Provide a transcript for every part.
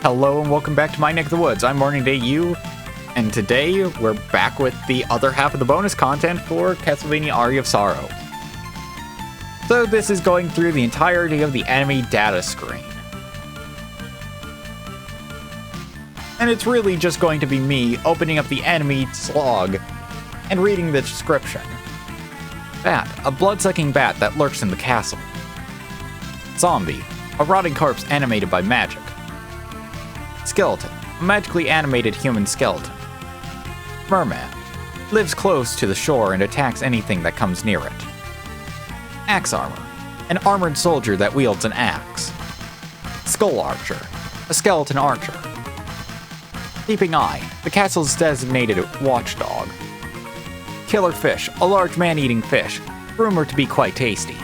Hello and welcome back to my neck of the woods. I'm Morning Day You, and today we're back with the other half of the bonus content for CastleVania Aria of Sorrow. So this is going through the entirety of the enemy data screen. And it's really just going to be me opening up the enemy's log and reading the description. Bat, a blood-sucking bat that lurks in the castle. Zombie, a rotting corpse animated by magic. Skeleton, a magically animated human skeleton. Merman, lives close to the shore and attacks anything that comes near it. Axe armor, an armored soldier that wields an axe. Skull archer, a skeleton archer. Peeping eye, the castle's designated watchdog. Killer fish, a large man-eating fish, rumored to be quite tasty.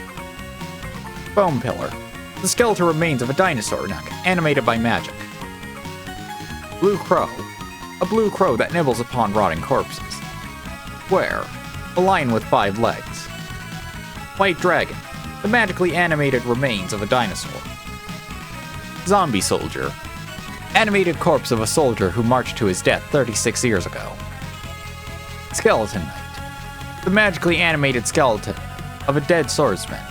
Bone pillar, the skeletal remains of a dinosaur neck, animated by magic. Blue crow, a blue crow that nibbles upon rotting corpses. Were, a lion with 5 legs. White dragon, the magically animated remains of a dinosaur. Zombie soldier, animated corpse of a soldier who marched to his death 36 years ago. Skeleton knight, the magically animated skeleton of a dead swordsman.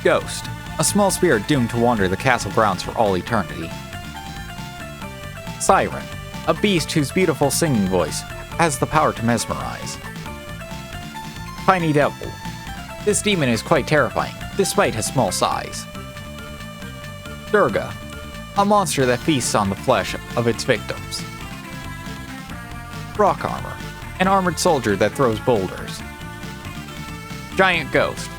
Ghost, a small spirit doomed to wander the castle grounds for all eternity. Siren, a beast whose beautiful singing voice has the power to mesmerize. Tiny devil, this demon is quite terrifying, despite his small size. Durga, a monster that feasts on the flesh of its victims. Rock armor, an armored soldier that throws boulders. Giant ghost,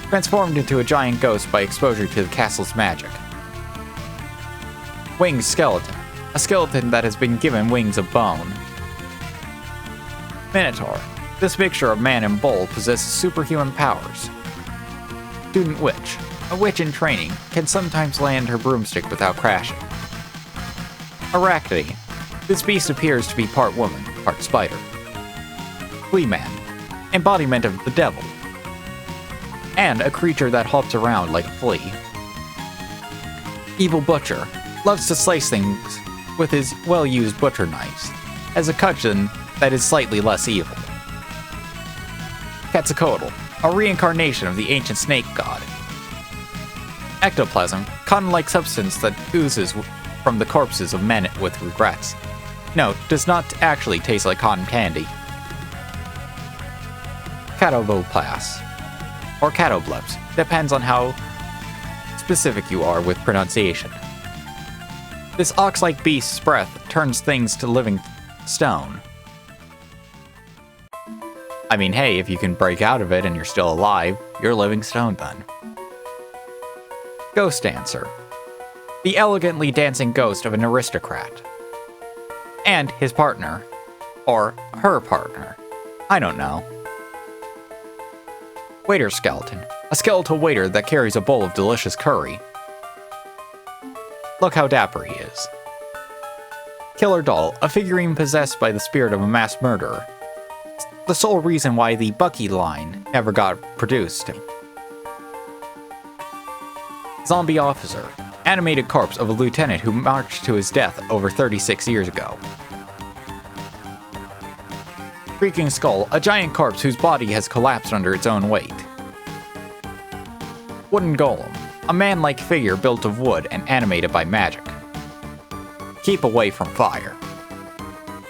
transformed into a giant ghost by exposure to the castle's magic. Winged skeleton, a skeleton that has been given wings of bone. Minotaur, this mixture of man and bull possesses superhuman powers. Student witch, a witch in training, can sometimes land her broomstick without crashing. Arachne, this beast appears to be part woman, part spider. Fleaman, embodiment of the devil, and a creature that hops around like a flea. Evil butcher, loves to slice things with his well-used butcher knives, has a cousin that is slightly less evil. Quetzalcoatl, a reincarnation of the ancient snake god. Ectoplasm, cotton-like substance that oozes from the corpses of men with regrets. No, does not actually taste like cotton candy. Catobleps, or catobleps, depends on how specific you are with pronunciation. This ox-like beast's breath turns things to living stone. I mean, hey, if you can break out of it and you're still alive, you're living stone then. Ghost dancer, the elegantly dancing ghost of an aristocrat. And his partner, or her partner, I don't know. Waiter skeleton, a skeletal waiter that carries a bowl of delicious curry. Look how dapper he is. Killer doll, a figurine possessed by the spirit of a mass murderer. The sole reason why the Bucky line never got produced. Zombie officer, animated corpse of a lieutenant who marched to his death over 36 years ago. Creaking skull, a giant corpse whose body has collapsed under its own weight. Wooden golem, a man-like figure built of wood and animated by magic. Keep away from fire.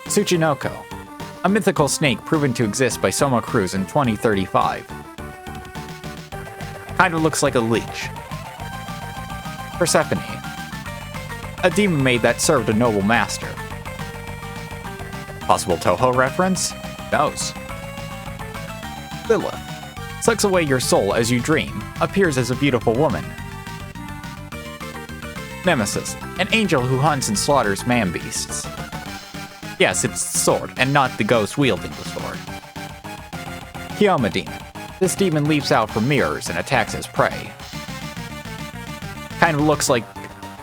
Tsuchinoko, a mythical snake proven to exist by Soma Cruz in 2035. Kinda looks like a leech. Persephone, a demon maid that served a noble master. Possible Toho reference? Who knows? Lilith, sucks away your soul as you dream, appears as a beautiful woman. Nemesis, an angel who hunts and slaughters man-beasts. Yes, it's the sword, and not the ghost wielding the sword. Kiama Demon, this demon leaps out from mirrors and attacks as prey. Kinda looks like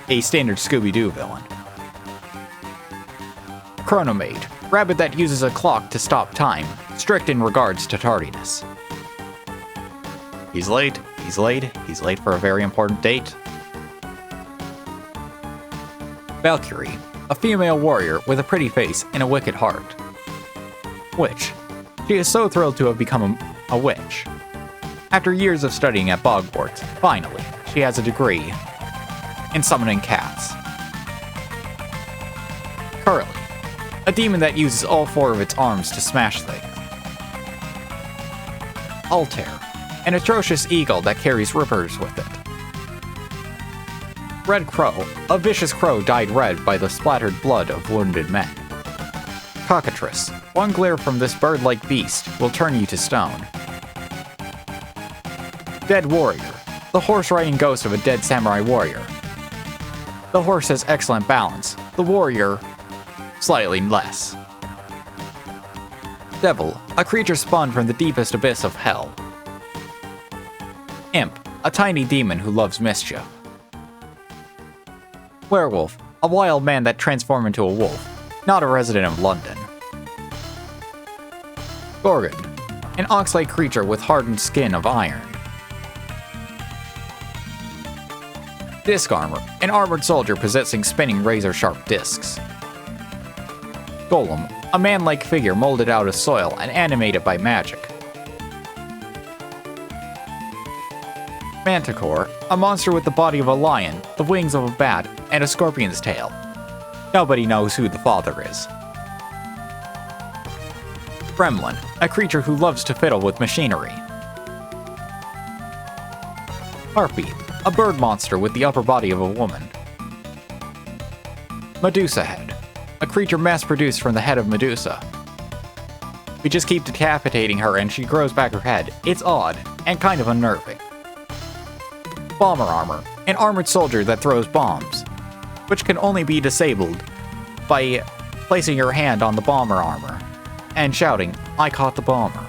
a standard Scooby-Doo villain. Chronomaid, rabbit that uses a clock to stop time, strict in regards to tardiness. He's late, he's late for a very important date. Valkyrie, a female warrior with a pretty face and a wicked heart. Witch. She is so thrilled to have become a witch. After years of studying at Bogwarts, finally, she has a degree in summoning cats. Curly, a demon that uses all 4 of its arms to smash things. Altair, an atrocious eagle that carries rippers with it. Red Crow, a vicious crow dyed red by the splattered blood of wounded men. Cockatrice, one glare from this bird-like beast will turn you to stone. Dead Warrior, the horse-riding ghost of a dead samurai warrior. The horse has excellent balance, the warrior, slightly less. Devil, a creature spawned from the deepest abyss of hell. Imp, a tiny demon who loves mischief. Werewolf, a wild man that transformed into a wolf, not a resident of London. Gorgon, an ox-like creature with hardened skin of iron. Disc Armor, an armored soldier possessing spinning razor-sharp discs. Golem, a man-like figure molded out of soil and animated by magic. Manticore, a monster with the body of a lion, the wings of a bat, and a scorpion's tail. Nobody knows who the father is. Gremlin, a creature who loves to fiddle with machinery. Harpy, a bird monster with the upper body of a woman. Medusa Head, a creature mass-produced from the head of Medusa. We just keep decapitating her and she grows back her head. It's odd, and kind of unnerving. Bomber Armor, an armored soldier that throws bombs, which can only be disabled by placing your hand on the bomber armor and shouting, "I caught the bomber."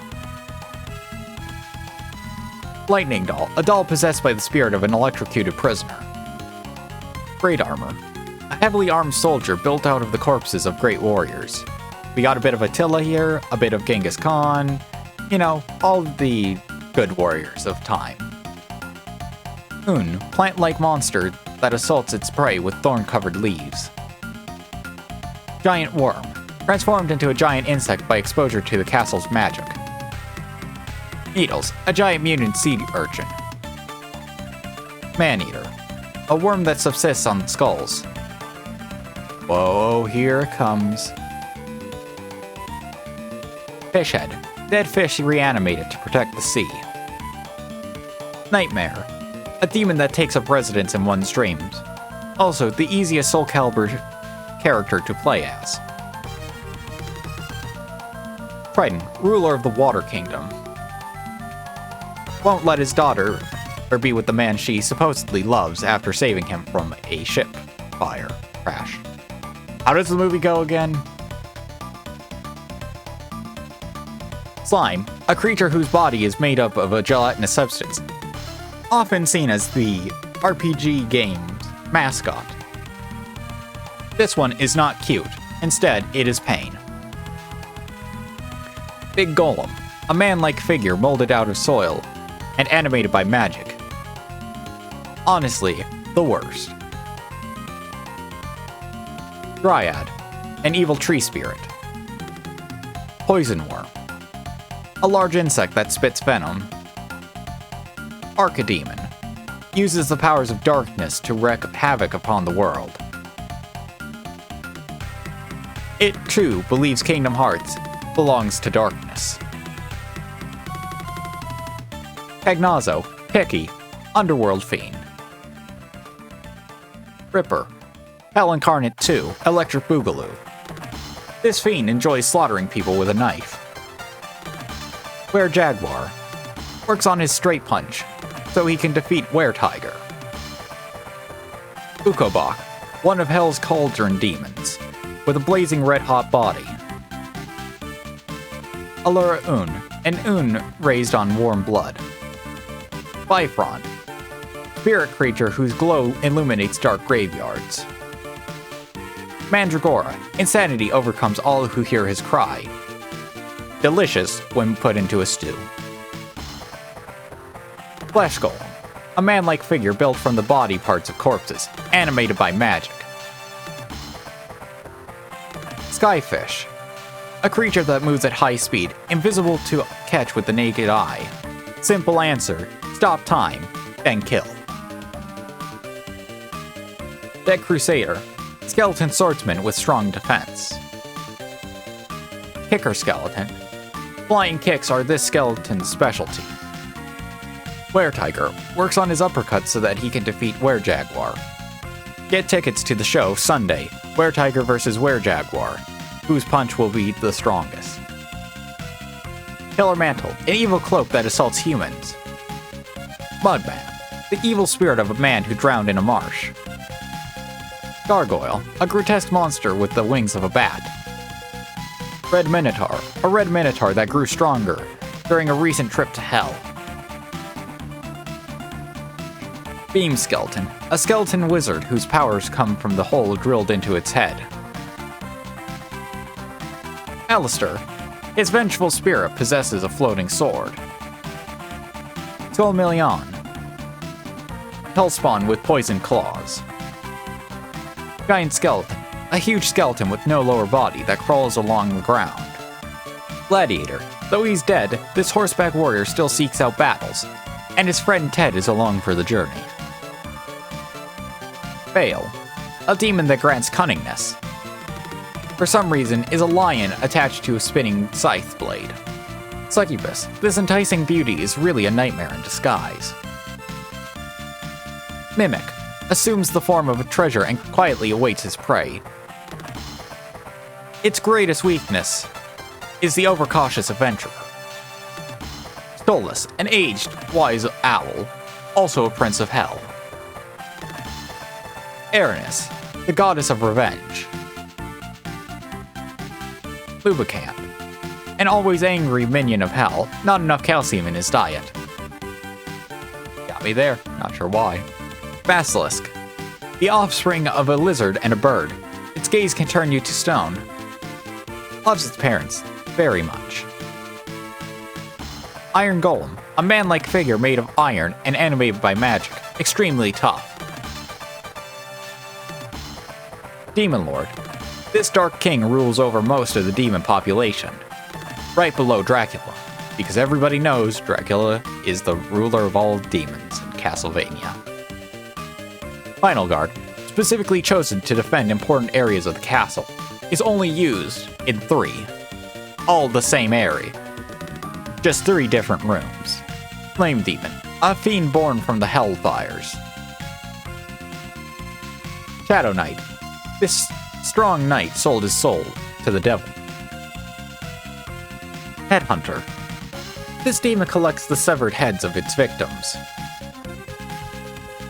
Lightning Doll, a doll possessed by the spirit of an electrocuted prisoner. Great Armor, a heavily armed soldier built out of the corpses of great warriors. We got a bit of Attila here, a bit of Genghis Khan, you know, all the good warriors of time. Un, plant-like monster that assaults its prey with thorn-covered leaves. Giant Worm, transformed into a giant insect by exposure to the castle's magic. Needles, a giant mutant sea urchin. Man-Eater, a worm that subsists on skulls. Whoa, here it comes. Fishhead, dead fish reanimated to protect the sea. Nightmare, a demon that takes up residence in one's dreams. Also, the easiest Soul Calibur character to play as. Triton, ruler of the Water Kingdom. Won't let his daughter be with the man she supposedly loves after saving him from a ship fire crash. How does the movie go again? Slime, a creature whose body is made up of a gelatinous substance, often seen as the RPG game's mascot. This one is not cute. Instead, it is pain. Big Golem, a man-like figure molded out of soil and animated by magic. Honestly, the worst. Dryad, an evil tree spirit. Poison Worm, a large insect that spits venom. Archidemon, uses the powers of darkness to wreak havoc upon the world. It, too, believes Kingdom Hearts belongs to darkness. Cagnazzo, Picky, Underworld Fiend. Ripper, Hell Incarnate 2, Electric Boogaloo. This fiend enjoys slaughtering people with a knife. Were-Jaguar, works on his straight punch, so he can defeat Were-Tiger. Ukobach, one of Hell's cauldron demons, with a blazing red-hot body. Allura Un, an Un raised on warm blood. Bifron, spirit creature whose glow illuminates dark graveyards. Mandragora, insanity overcomes all who hear his cry. Delicious when put into a stew. Flesh Golem, a man-like figure built from the body parts of corpses, animated by magic. Skyfish. A creature that moves at high speed, invisible to catch with the naked eye. Simple answer, stop time, then kill. Dead Crusader. Skeleton swordsman with strong defense. Kicker skeleton. Flying kicks are this skeleton's specialty. Were-Tiger works on his uppercuts so that he can defeat Were-Jaguar. Get tickets to the show Sunday, Were-Tiger vs. Were-Jaguar. Whose punch will be the strongest? Killer Mantle, an evil cloak that assaults humans. Mudman, the evil spirit of a man who drowned in a marsh. Gargoyle, a grotesque monster with the wings of a bat. Red Minotaur, a red minotaur that grew stronger during a recent trip to hell. Beam Skeleton, a skeleton wizard whose powers come from the hole drilled into its head. Alistair, his vengeful spirit possesses a floating sword. Tolmillion, hellspawn with poison claws. Giant Skeleton, a huge skeleton with no lower body that crawls along the ground. Gladiator, though he's dead, this horseback warrior still seeks out battles, and his friend Ted is along for the journey. Bale, a demon that grants cunningness. For some reason, is a lion attached to a spinning scythe blade. Succubus, this enticing beauty is really a nightmare in disguise. Mimic, assumes the form of a treasure and quietly awaits his prey. Its greatest weakness is the overcautious adventurer. Stolas, an aged, wise owl, also a prince of hell. Aranis, the goddess of revenge. Lubicant, an always angry minion of hell, not enough calcium in his diet. Got me there, not sure why. Basilisk, the offspring of a lizard and a bird. Its gaze can turn you to stone. Loves its parents very much. Iron Golem, a man-like figure made of iron and animated by magic, extremely tough. Demon Lord, this dark king rules over most of the demon population, right below Dracula, because everybody knows Dracula is the ruler of all demons in CastleVania. Final Guard, specifically chosen to defend important areas of the castle, is only used in 3. All the same area. Just 3 different rooms. Flame Demon, a fiend born from the Hellfires. Shadow Knight, this strong knight sold his soul to the devil. Headhunter, this demon collects the severed heads of its victims.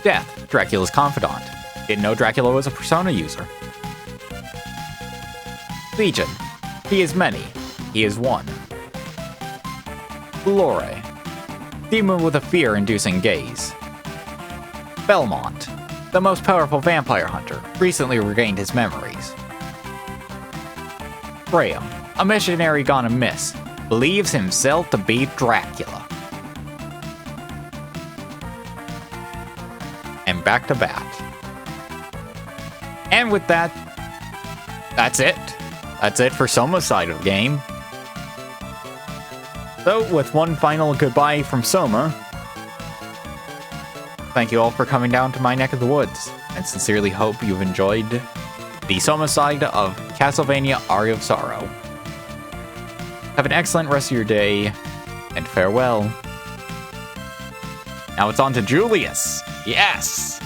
Death, Dracula's confidant. Didn't know Dracula was a persona user. Legion, he is many, he is one. Lore, demon with a fear-inducing gaze. Belmont, the most powerful vampire hunter, recently regained his memories. Graham, a missionary gone amiss, believes himself to be Dracula. And back to bat. And with that, that's it. That's it for Soma's side of the game. So, with one final goodbye from Soma, thank you all for coming down to my neck of the woods, and sincerely hope you've enjoyed the Soma side of CastleVania Aria of Sorrow. Have an excellent rest of your day, and farewell. Now it's on to Julius! Yes!